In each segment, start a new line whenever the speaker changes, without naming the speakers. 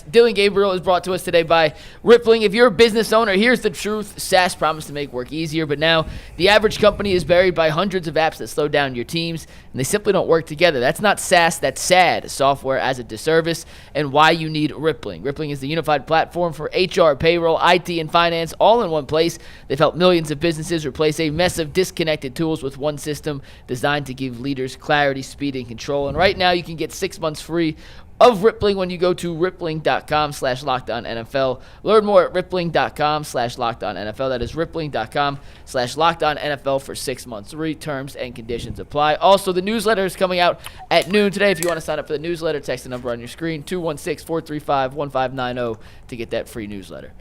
Dillon Gabriel is brought to us today by Rippling. If you're a business owner, here's the truth. SaaS promised to make work easier, but now the average company is buried by hundreds of apps that slow down your teams, and they simply don't work together. That's not SaaS, that's SAD, software as a disservice, and why you need Rippling. Rippling is the unified platform for HR, payroll, IT, and finance all in one place. They've helped millions of businesses replace a mess of disconnected tools with one system designed to give leaders clarity, speed, and control. And right now you can get 6 months free of Rippling when you go to rippling.com/LockedOnNFL. Learn more at rippling.com/LockedOnNFL. That is rippling.com/LockedOnNFL for 6 months. Terms and conditions apply. Also, the newsletter is coming out at noon today. If you want to sign up for the newsletter, text the number on your screen, 216-435-1590 to get that free newsletter.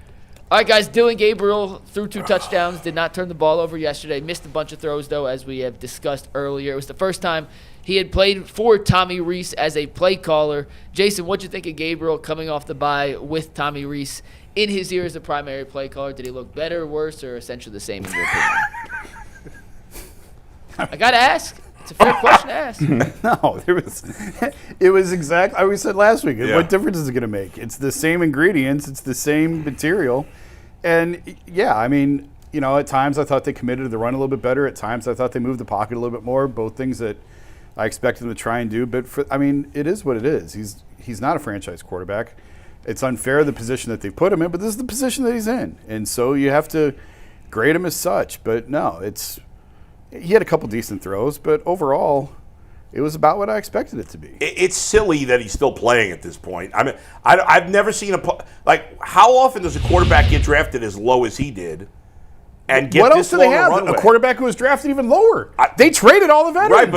All right, guys, Dillon Gabriel threw 2 touchdowns, did not turn the ball over yesterday. Missed a bunch of throws, though, as we have discussed earlier. It was the first time he had played for Tommy Rees as a play caller. Jason, what'd you think of Gabriel coming off the bye with Tommy Rees in his ear as a primary play caller? Did he look better, worse, or essentially the same in your opinion? I got to ask. It's a fair question to ask.
No, it was exactly like we said last week. Yeah. What difference is it going to make? It's the same ingredients. It's the same material. And, yeah, I mean, you know, at times I thought they committed to the run a little bit better. At times I thought they moved the pocket a little bit more, both things that I expected them to try and do. But, I mean, it is what it is. He's not a franchise quarterback. It's unfair the position that they put him in, but this is the position that he's in. And so you have to grade him as such. But, no, he had a couple decent throws, but overall, it was about what I expected it to be.
It's silly that he's still playing at this point. I mean, I've never seen how often does a quarterback get drafted as low as he did and get
what
this
else do they have?
runway?
A quarterback who was drafted even lower. They traded all the veterans.
Right,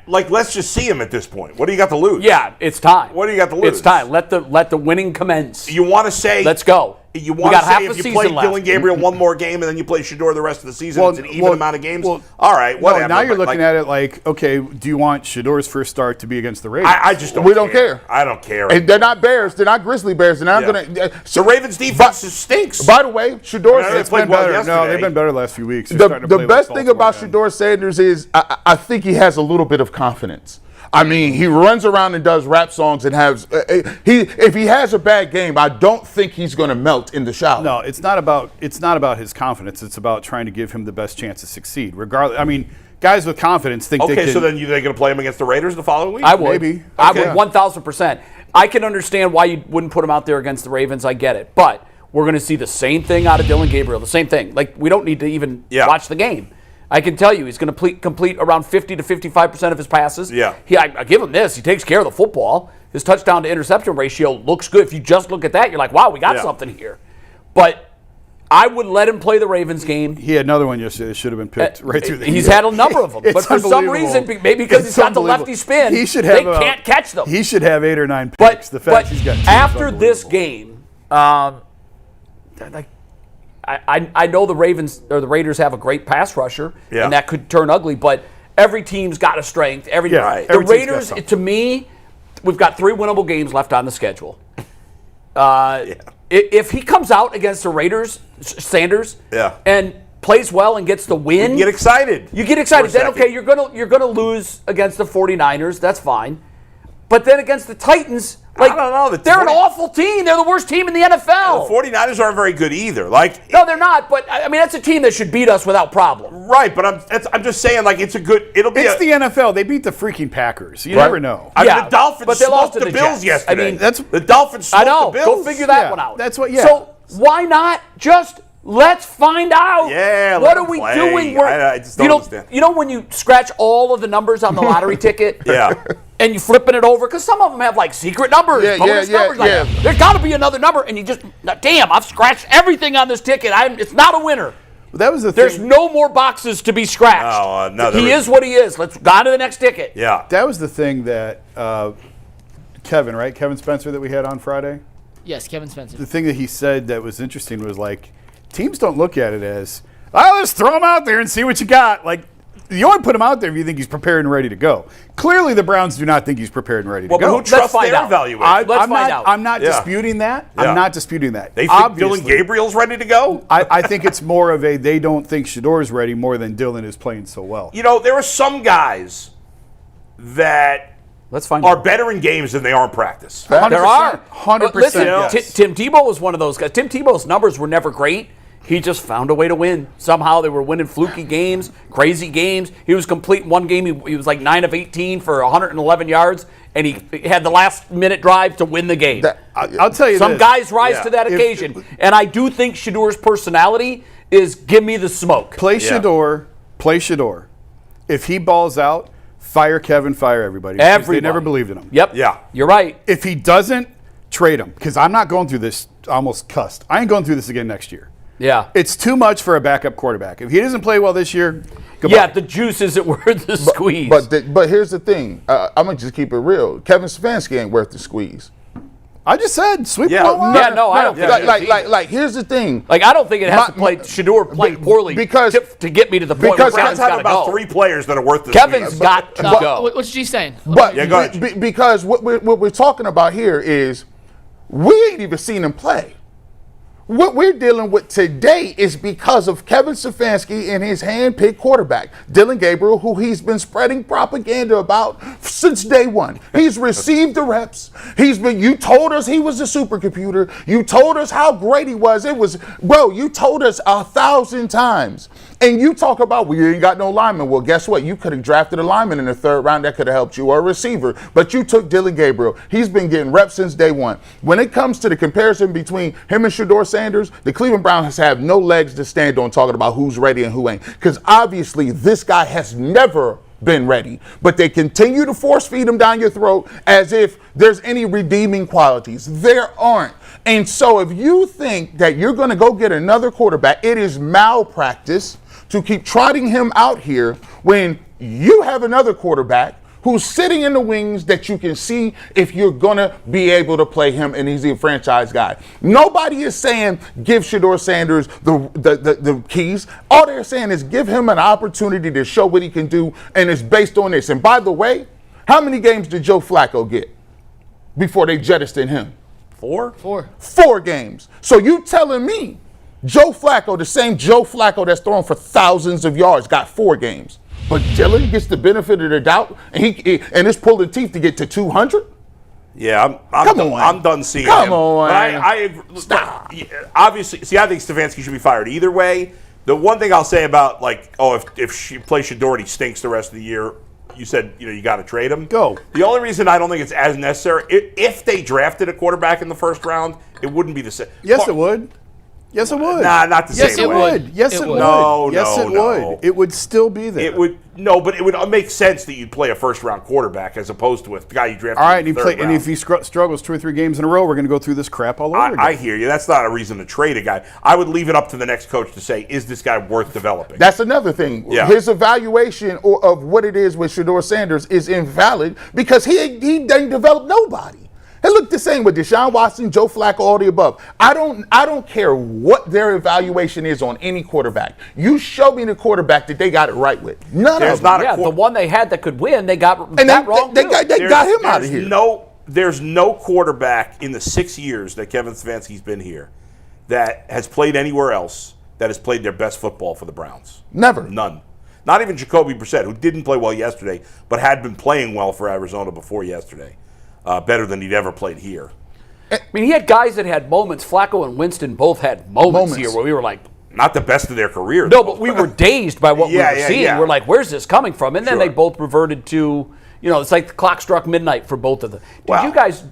but let's just see him at this point. What do you got to lose?
Yeah, it's time.
What do you got to lose?
It's time. Let the winning commence.
You want to say,
let's go.
You want to say if you play Dillon Gabriel one more game and then you play Shedeur the rest of the season, it's an even amount of games? All right, whatever.
No, now you're looking at it like, okay, do you want Shedeur's first start to be against the Ravens?
I just don't
We don't care.
I don't care.
And they're not Bears. They're not Grizzly Bears. They're not going to.
The Ravens defense stinks.
By the way, Shedeur's
it's been better. No, they've been better the last few weeks.
The best thing about Shedeur Sanders is I think he has a little bit of confidence. I mean, he runs around and does rap songs and has if he has a bad game, I don't think he's going to melt in the shower.
No, it's not about his confidence. It's about trying to give him the best chance to succeed. Regardless, I mean, guys with confidence think they can.
Okay, so then they're going to play him against the Raiders the following week?
I would.
Maybe.
I would 1,000%. I can understand why you wouldn't put him out there against the Ravens. I get it. But we're going to see the same thing out of Dillon Gabriel, the same thing. Like, we don't need to even watch the game. I can tell you he's going to complete around 50 to 55% of his passes.
Yeah.
I give him this. He takes care of the football. His touchdown to interception ratio looks good. If you just look at that, you're like, wow, we got something here. But I would let him play the Ravens game.
He had another one yesterday that should have been picked right through the
He's had a number of them. But for some reason, maybe because he's got the lefty spin, they can't catch them.
He should have 8 or 9 picks.
But after this game, I know the Ravens or the Raiders have a great pass rusher, and that could turn ugly. But every team's got a strength. The Raiders, to me, we've got 3 winnable games left on the schedule. If he comes out against the Raiders, Sanders, and plays well and gets the win,
you get excited.
Then okay, you're gonna lose against the 49ers. That's fine. But then against the Titans, I don't know. They're an awful team. They're the worst team in the NFL.
The 49ers aren't very good either.
No, they're not. But I mean, that's a team that should beat us without problem.
Right. But I'm just saying, it's a good. It's
the NFL. They beat the freaking Packers. You never know.
I mean, the Dolphins smoked the Bills yesterday.
I mean,
the Dolphins smoked the Bills.
Go figure that one out.
That's what.
Yeah. So why not just? Let's find out.
Yeah,
what are we doing?
I just don't understand.
You know when you scratch all of the numbers on the lottery ticket? And you flipping it over? Because some of them have secret numbers, bonus numbers. There's got to be another number. And you just, damn, I've scratched everything on this ticket. It's not a winner.
Well, that was the
There's no more boxes to be scratched.
No,
he is what he is. Let's go on to the next ticket.
Yeah.
That was the thing that Kevin Spencer that we had on Friday?
Yes, Kevin Spencer.
The thing that he said that was interesting was teams don't look at it as, let's throw him out there and see what you got. You only put him out there if you think he's prepared and ready to go. Clearly, the Browns do not think he's prepared and ready to go.
But who trusts their evaluation?
I'm not disputing that.
Yeah.
I'm not disputing that.
They think Dillon Gabriel's ready to go?
I think it's more of they don't think Shedeur's ready more than Dillon is playing so well.
There are some guys that
Let's find
are
out.
better in games than they are in practice.
There are.
100%.
Listen,
yes.
Tim Tebow was one of those guys. Tim Tebow's numbers were never great. He just found a way to win. Somehow they were winning fluky games, crazy games. He was complete in one game. He was like 9 of 18 for 111 yards, and he had the last minute drive to win the game.
I'll tell you
Some
this.
guys rise to that occasion. And I do think Shador's personality is give me the smoke.
Play Shador. Play Shador. If he balls out, fire Kevin, fire everybody. Because they never believed in him.
Yep.
Yeah.
You're right.
If he doesn't, trade him. Because I'm not going through this. I almost cussed. I ain't going through this again next year.
Yeah.
It's too much for a backup quarterback. If he doesn't play well this year, goodbye.
Yeah, the juice isn't worth the squeeze.
But here's the thing. I'm going to just keep it real. Kevin Stefanski ain't worth the squeeze.
I just said sweep
Yeah.
him all out.
Yeah, no, I don't think
Like, here's the thing.
Like, I don't think it has to play Shador playing poorly
because-
to get me to the point where
because
We're
Kevin's
talking
got
about
to go.
3 players that are worth the
Kevin's
squeeze.
got to go.
What's she saying?
But
Yeah, go ahead.
because what we're talking about here is we ain't even seen him play. What we're dealing with today is because of Kevin Stefanski and his hand-picked quarterback, Dillon Gabriel, who he's been spreading propaganda about since day one. He's received the reps. You told us he was a supercomputer. You told us how great he was. You told us 1,000 times. And you talk about, we ain't got no lineman. Well, guess what? You could have drafted a lineman in the 3rd round that could have helped you, or a receiver. But you took Dillon Gabriel. He's been getting reps since day one. When it comes to the comparison between him and Shador Sanders, the Cleveland Browns have no legs to stand on talking about who's ready and who ain't. Because obviously this guy has never been ready. But they continue to force feed him down your throat as if there's any redeeming qualities. There aren't. And so if you think that you're going to go get another quarterback, it is malpractice to keep trotting him out here when you have another quarterback who's sitting in the wings that you can see if you're going to be able to play him, and he's a franchise guy. Nobody is saying give Shador Sanders the keys. All they're saying is give him an opportunity to show what he can do, and it's based on this. And by the way, how many games did Joe Flacco get before they jettisoned him?
4?
4 games. So you telling me Joe Flacco, the same Joe Flacco that's thrown for thousands of yards, got 4 games. But Dillon gets the benefit of the doubt, and it's pulling teeth to get to 200?
Yeah, I'm done seeing him.
Come on.
But I agree. Stop. Obviously, see, I think Stefanski should be fired either way. The one thing I'll say about, like, if she plays Shador and he stinks the rest of the year, you said, you got to trade him.
Go.
The only reason I don't think it's as necessary, if they drafted a quarterback in the 1st round, it wouldn't be the same.
Yes, it would. Yes, it would.
Nah, not the
yes,
same
it
way.
would. Yes, it would.
No,
yes, it
no.
would. It would still be there.
It would but it would make sense that you'd play a 1st-round quarterback as opposed to a guy you drafted.
All right,
in the 3rd round.
and if he struggles 2 or 3 games in a row, we're going to go through this crap all over again.
I hear you. That's not a reason to trade a guy. I would leave it up to the next coach to say, is this guy worth developing?
That's another thing.
Yeah.
His evaluation of what it is with Shador Sanders is invalid because he ain't developed nobody. It looked the same with Deshaun Watson, Joe Flacco, all the above. I don't care what their evaluation is on any quarterback. You show me the quarterback that they got it right with. None of them.
The one they had that could win, they got
and
that wrong.
They got him out of here.
There's no quarterback in the 6 years that Kevin Stefanski's been here that has played anywhere else that has played their best football for the Browns.
Never.
None. Not even Jacoby Brissett, who didn't play well yesterday, but had been playing well for Arizona before yesterday. Better than he'd ever played here.
I mean, he had guys that had moments. Flacco and Winston both had moments here where we were like,
not the best of their career.
No, but we were dazed by what we were seeing.
Yeah.
We're like, where's this coming from? And then they both reverted to, it's like the clock struck midnight for both of them. Did you guys,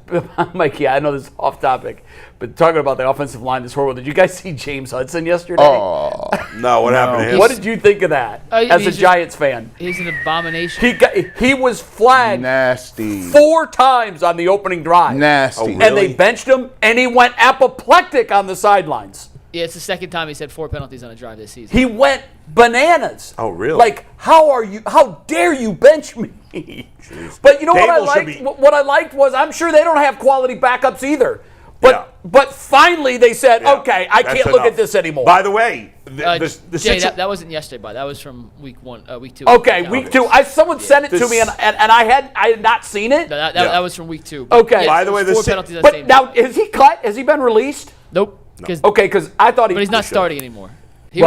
Mike, I know this is off topic, but talking about the offensive line this horrible, did you guys see James Hudson yesterday?
Oh.
No, what happened to him?
What did you think of that as a Giants fan?
He's an abomination.
He was flagged
nasty
4 times on the opening drive.
Nasty.
Oh, really?
And they benched him, and he went apoplectic on the sidelines.
Yeah, it's the 2nd time he's had 4 penalties on a drive this season.
He went bananas.
Oh, really?
Like, how dare you bench me? But you know what I liked? What I liked was I'm sure they don't have quality backups either. But finally they said, okay, I can't look at this anymore.
By the way,
Jay, that wasn't yesterday, but that was from week 2.
Okay, week 2. Someone sent it to me, and I had not seen it.
That was from week 2.
Okay.
Yeah,
by the way,
4 penalties.
But now, is he cut? Has he been released?
Nope.
Because I thought he.
But he's not starting anymore.
He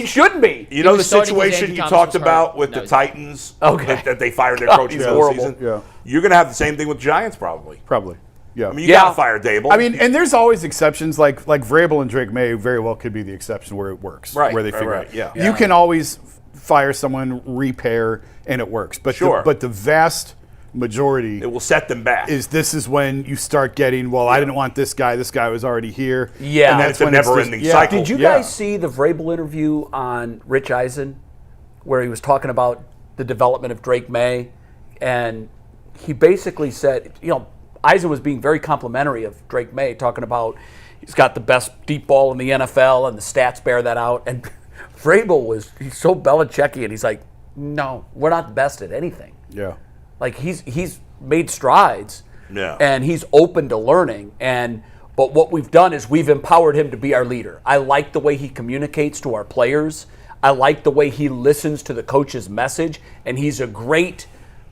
shouldn't be.
The situation you talked about with the Titans, that they fired their coach this whole season?
Yeah.
You're going to have the same thing with Giants, probably.
Probably. Yeah.
I mean, you got to fire Dable.
I mean, and there's always exceptions. Like Vrabel and Drake May very well could be the exception where it works.
Right.
Where they figure
right.
out.
Yeah.
You can always fire someone, repair, and it works. But but the vast majority,
it will set them back.
This is when you start getting, well, I didn't want this guy. This guy was already here.
Yeah.
And
that's a never-ending cycle.
Did you guys see the Vrabel interview on Rich Eisen where he was talking about the development of Drake May? And he basically said, Eisen was being very complimentary of Drake May, talking about he's got the best deep ball in the NFL and the stats bear that out. And Vrabel he's so Belichick-y, and he's like, no, we're not the best at anything.
Yeah.
Like he's made strides, and he's open to learning. But what we've done is we've empowered him to be our leader. I like the way he communicates to our players. I like the way he listens to the coach's message, and he's a great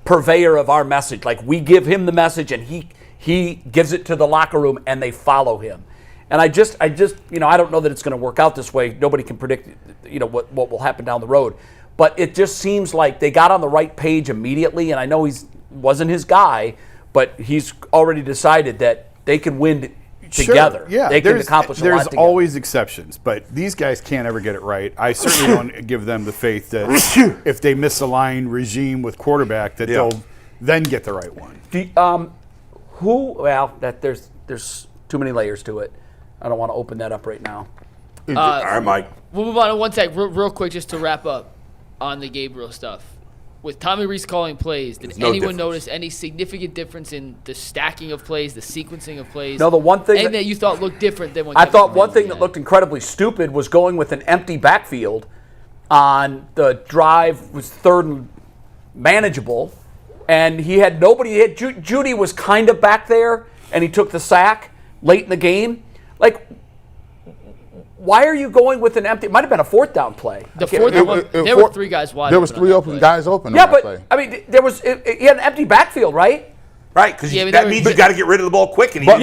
purveyor of our message. Like we give him the message, and he gives it to the locker room, and they follow him. And I just I don't know that it's going to work out this way. Nobody can predict what will happen down the road. But it just seems like they got on the right page immediately, and I know wasn't his guy, but he's already decided that they can win together.
Sure, yeah.
They can accomplish a lot together.
There's always exceptions, but these guys can't ever get it right. I certainly don't give them the faith that if they misalign regime with quarterback, that they'll then get the right one.
There's too many layers to it. I don't want to open that up right now.
All right, Mike.
We'll move on in one sec, real quick, just to wrap up on the Gabriel stuff. With Tommy Rees calling plays, did anyone notice any significant difference in the stacking of plays, the sequencing of plays?
No, the one thing
that you thought looked different than what
I thought one thing that looked incredibly stupid was going with an empty backfield on the drive was third and manageable, and he had nobody. Judy was kind of back there, and he took the sack late in the game. Like, why are you going with an empty? It might have been a fourth down play.
There were three guys wide.
There was three open guys open.
Yeah,
on that play.
I mean, he had an empty backfield, right?
Right, because that means you got to get rid of the ball quick. And
there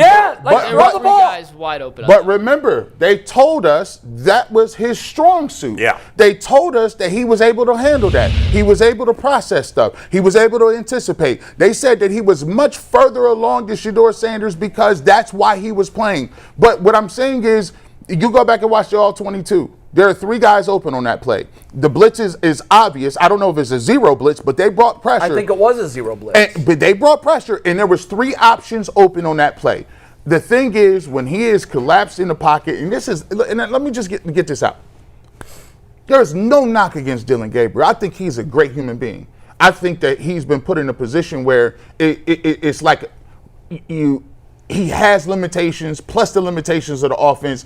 were three guys wide open.
But remember, they told us that was his strong suit.
Yeah.
They told us that he was able to handle that. He was able to process stuff. He was able to anticipate. They said that he was much further along than Shedeur Sanders because that's why he was playing. But what I'm saying is, you go back and watch the All-22. There are three guys open on that play. The blitz is obvious. I don't know if it's a zero blitz, but they brought pressure.
I think it was a zero blitz.
But they brought pressure, and there was three options open on that play. The thing is, when he is collapsed in the pocket, and let me just get this out. There is no knock against Dillon Gabriel. I think he's a great human being. I think that he's been put in a position where it's like he has limitations, plus the limitations of the offense.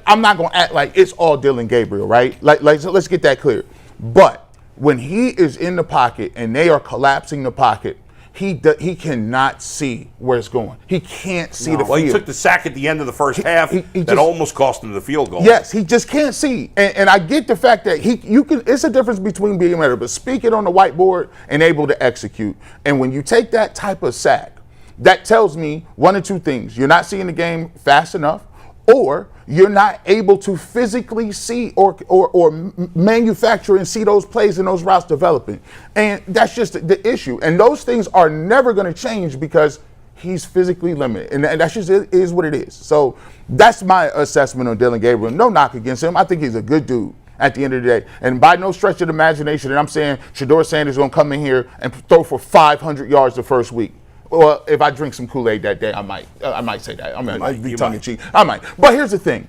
I'm not going to act like it's all Dillon Gabriel, right? So let's get that clear. But when he is in the pocket and they are collapsing the pocket, he cannot see where it's going. He can't see the field.
Well, he took the sack at the end of the first half that almost cost him the field goal.
Yes, he just can't see. And I get the fact that it's a difference between being able to speak it on the whiteboard and able to execute. And when you take that type of sack, that tells me one or two things. You're not seeing the game fast enough, or you're not able to physically see or manufacture and see those plays and those routes developing. And that's just the issue. And those things are never going to change because he's physically limited. And that's just is what it is. So that's my assessment on Dillon Gabriel. No knock against him. I think he's a good dude at the end of the day. And by no stretch of the imagination, and I'm saying Shedeur Sanders is going to come in here and throw for 500 yards the first week. Well, if I drink some Kool-Aid that day, I might say that. I mean, I'd be tongue-in-cheek. I might. But here's the thing.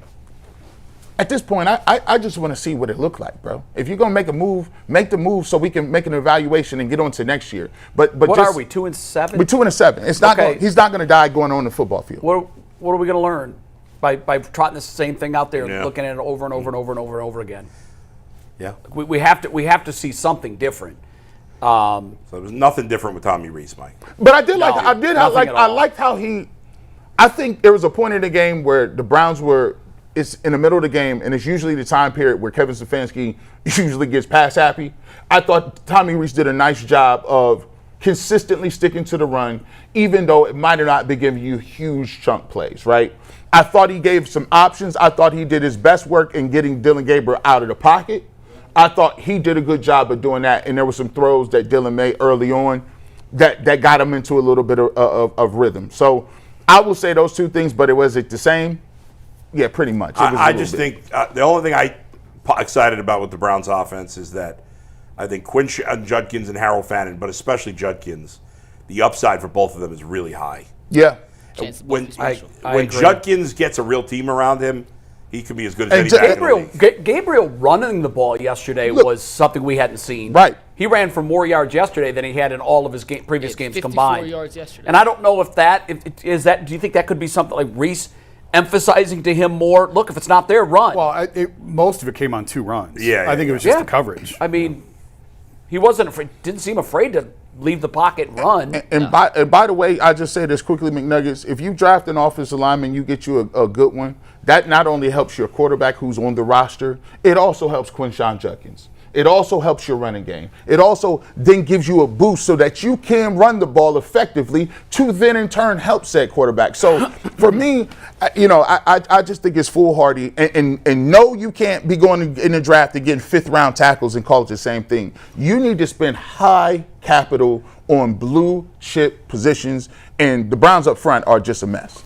At this point, I just want to see what it looked like, bro. If you're going to make a move, make the move so we can make an evaluation and get on to next year. But
what are we, 2-7?
We're 2-7. It's not. Okay. He's not going to die going on the football field.
What are we going to learn by trotting the same thing out there, looking at it over and over and over and over and over again?
Yeah.
We have to see something different.
So there was nothing different with Tommy Rees, Mike.
But I liked how he. I think there was a point in the game where the Browns were. It's in the middle of the game, and it's usually the time period where Kevin Stefanski usually gets pass happy. I thought Tommy Rees did a nice job of consistently sticking to the run, even though it might have not been giving you huge chunk plays, right? I thought he gave some options. I thought he did his best work in getting Dillon Gabriel out of the pocket. I thought he did a good job of doing that, and there were some throws that Dillon made early on. that got him into a little bit of rhythm. So I will say those two things, but was it the same? Yeah, pretty much.
I just think the only thing I'm excited about with the Browns offense is that I think Judkins and Harold Fannin, but especially Judkins, the upside for both of them is really high.
Yeah.
When
agree.
Judkins gets a real team around him, he could be as good as any back in the league.
Gabriel running the ball yesterday was something we hadn't seen.
Right.
He ran for more yards yesterday than he had in all of his previous games
54
combined.
yards yesterday.
And I don't know if that is that. Do you think that could be something like Rees emphasizing to him more? Look, if it's not there, run.
Well, most of it came on 2 runs.
Yeah,
I think it was just the coverage.
I mean, he wasn't afraid, didn't seem afraid to leave the pocket and run.
And by the way, I just say this quickly, McNuggets. If you draft an offensive lineman, you get you a good one. That not only helps your quarterback who's on the roster, it also helps Quinshon Judkins. It also helps your running game. It also then gives you a boost so that you can run the ball effectively to then in turn help said quarterback. So for me, I just think it's foolhardy. And no, you can't be going in the draft and getting 5th round tackles and call it the same thing. You need to spend high capital on blue chip positions, and the Browns up front are just a mess.